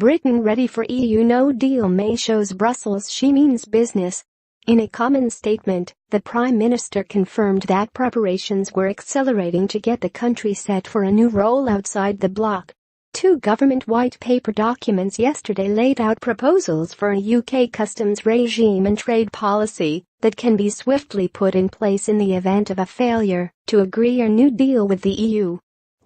Britain ready for EU no deal. May shows Brussels she means business. In a common statement, the Prime Minister confirmed that preparations were accelerating to get the country set for a new role outside the bloc. Two government white paper documents yesterday laid out proposals for a UK customs regime and trade policy that can be swiftly put in place in the event of a failure to agree a new deal with the EU.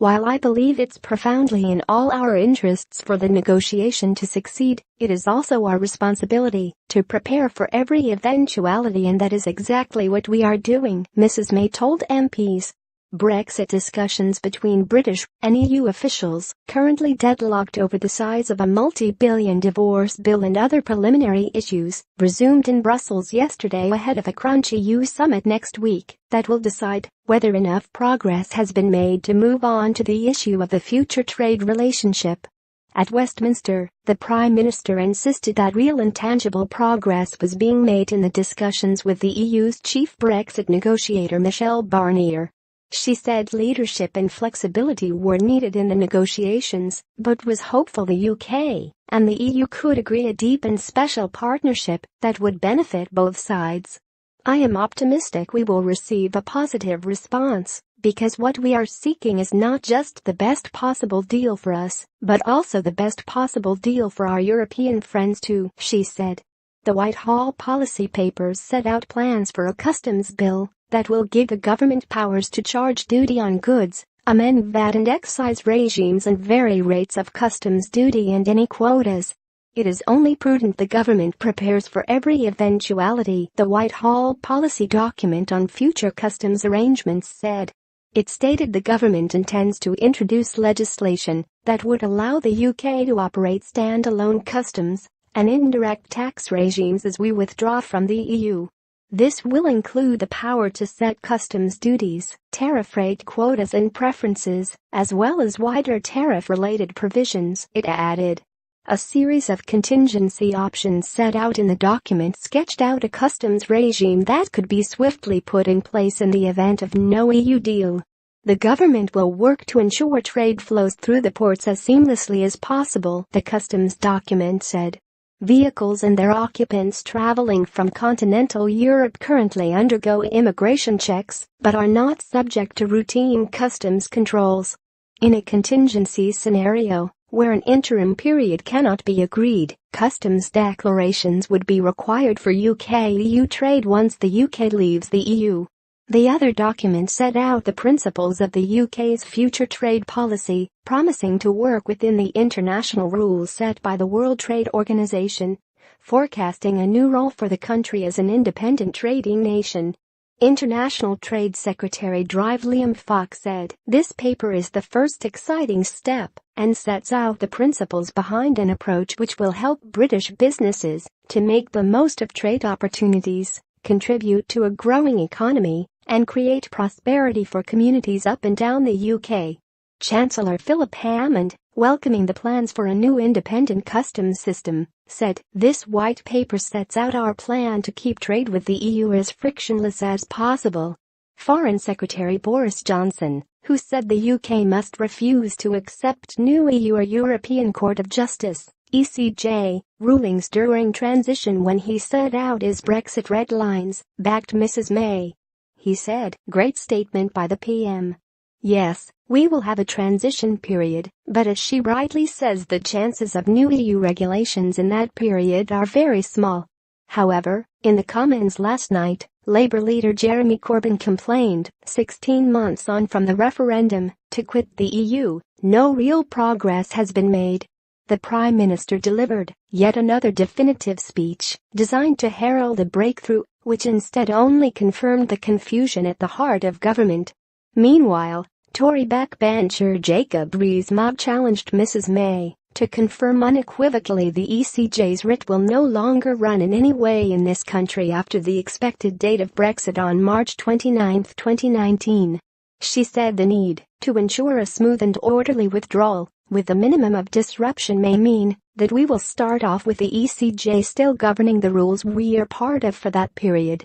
While I believe it's profoundly in all our interests for the negotiation to succeed, it is also our responsibility to prepare for every eventuality, and that is exactly what we are doing, Mrs May told MPs. Brexit discussions between British and EU officials, currently deadlocked over the size of a multi-billion divorce bill and other preliminary issues, resumed in Brussels yesterday ahead of a crunch EU summit next week that will decide whether enough progress has been made to move on to the issue of the future trade relationship. At Westminster, the Prime Minister insisted that real and tangible progress was being made in the discussions with the EU's chief Brexit negotiator Michel Barnier. She said leadership and flexibility were needed in the negotiations, but was hopeful the UK and the EU could agree a deep and special partnership that would benefit both sides. I am optimistic we will receive a positive response, because what we are seeking is not just the best possible deal for us, but also the best possible deal for our European friends too, she said. The Whitehall policy papers set out plans for a customs bill that will give the government powers to charge duty on goods, amend VAT and excise regimes and vary rates of customs duty and any quotas. It is only prudent the government prepares for every eventuality, the Whitehall policy document on future customs arrangements said. It stated the government intends to introduce legislation that would allow the UK to operate standalone customs and indirect tax regimes as we withdraw from the EU. This will include the power to set customs duties, tariff rate quotas and preferences, as well as wider tariff-related provisions, it added. A series of contingency options set out in the document sketched out a customs regime that could be swiftly put in place in the event of no EU deal. The government will work to ensure trade flows through the ports as seamlessly as possible, the customs document said. Vehicles and their occupants traveling from continental Europe currently undergo immigration checks, but are not subject to routine customs controls. In a contingency scenario, where an interim period cannot be agreed, customs declarations would be required for UK-EU trade once the UK leaves the EU. The other document set out the principles of the UK's future trade policy, promising to work within the international rules set by the World Trade Organization, forecasting a new role for the country as an independent trading nation. International Trade Secretary Liam Fox said, "This paper is the first exciting step and sets out the principles behind an approach which will help British businesses to make the most of trade opportunities, contribute to a growing economy, and create prosperity for communities up and down the UK." Chancellor Philip Hammond, welcoming the plans for a new independent customs system, said, "This white paper sets out our plan to keep trade with the EU as frictionless as possible." Foreign Secretary Boris Johnson, who said the UK must refuse to accept new EU or European Court of Justice (ECJ) rulings during transition when he set out his Brexit red lines, backed Mrs May. He said, "Great statement by the PM. Yes, we will have a transition period, but as she rightly says, the chances of new EU regulations in that period are very small." However, in the Commons last night, Labour leader Jeremy Corbyn complained, 16 months on from the referendum to quit the EU, no real progress has been made. The Prime Minister delivered yet another definitive speech designed to herald a breakthrough, which instead only confirmed the confusion at the heart of government. Meanwhile, Tory backbencher Jacob Rees-Mogg challenged Mrs May to confirm unequivocally the ECJ's writ will no longer run in any way in this country after the expected date of Brexit on March 29, 2019. She said the need to ensure a smooth and orderly withdrawal with a minimum of disruption may mean that we will start off with the ECJ still governing the rules we are part of for that period.